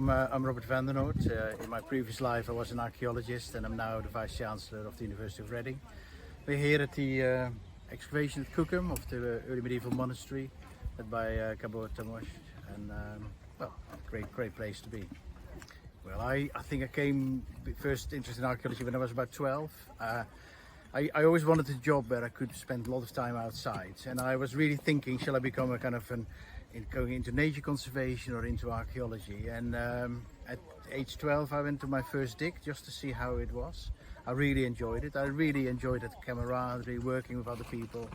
I'm Robert Van der Noort. In my previous life I was an archaeologist and I'm now the Vice-Chancellor of the University of Reading. We're here at the excavation at Cookham of the early medieval monastery led by Cabot Tamosh, and well, great place to be. Well, I think I came first interested in archaeology when I was about 12. I always wanted a job where I could spend a lot of time outside, and I was really thinking, shall I become a kind of going into nature conservation or into archaeology? And at age 12 I went to my first dig just to see how it was. I really enjoyed it. I really enjoyed that camaraderie, working with other people,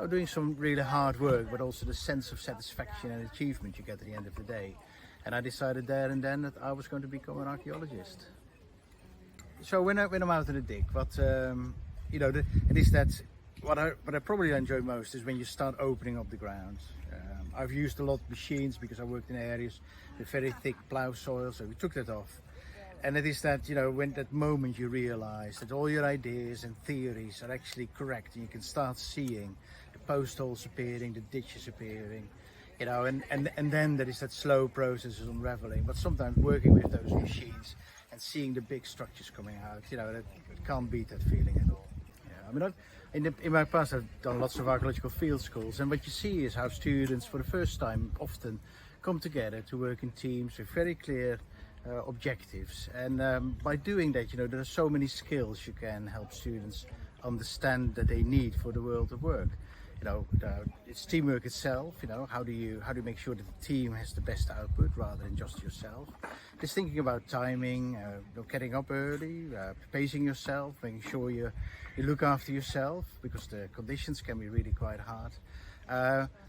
doing some really hard work, but also the sense of satisfaction and achievement you get at the end of the day. And I decided there and then that I was going to become an archaeologist. So when I'm out in the dig, what it is that what I probably enjoy most is when you start opening up the ground. I've used a lot of machines because I worked in areas with very thick plough soil, so we took that off. And it is that, when that moment you realize that all your ideas and theories are actually correct, and you can start seeing the post holes appearing, the ditches appearing, and then there is that slow process of unraveling. But sometimes working with those machines and seeing the big structures coming out, that can't beat that feeling at all. In my past I've done lots of archaeological field schools, and what you see is how students for the first time often come together to work in teams with very clear objectives, and by doing that, there are so many skills you can help students understand that they need for the world of work. It's teamwork itself. How do you make sure that the team has the best output rather than just yourself? Just thinking about timing, getting up early, pacing yourself, making sure you look after yourself, because the conditions can be really quite hard.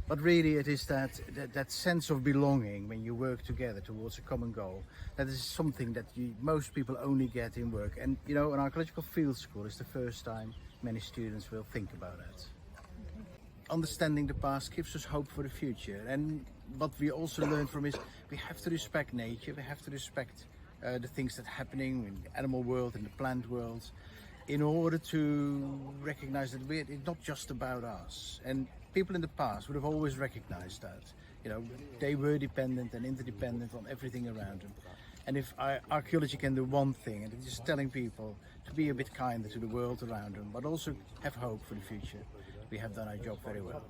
But really it is that sense of belonging when you work together towards a common goal. That is something that most people only get in work. And an archaeological field school is the first time many students will think about that. Understanding the past gives us hope for the future, and what we also learn from is we have to respect nature, we have to respect the things that are happening in the animal world and the plant world, in order to recognize that it's not just about us. And people in the past would have always recognized that. They were dependent and interdependent on everything around them. And if archaeology can do one thing, and it's just telling people to be a bit kinder to the world around them, but also have hope for the future, we have done our job very well.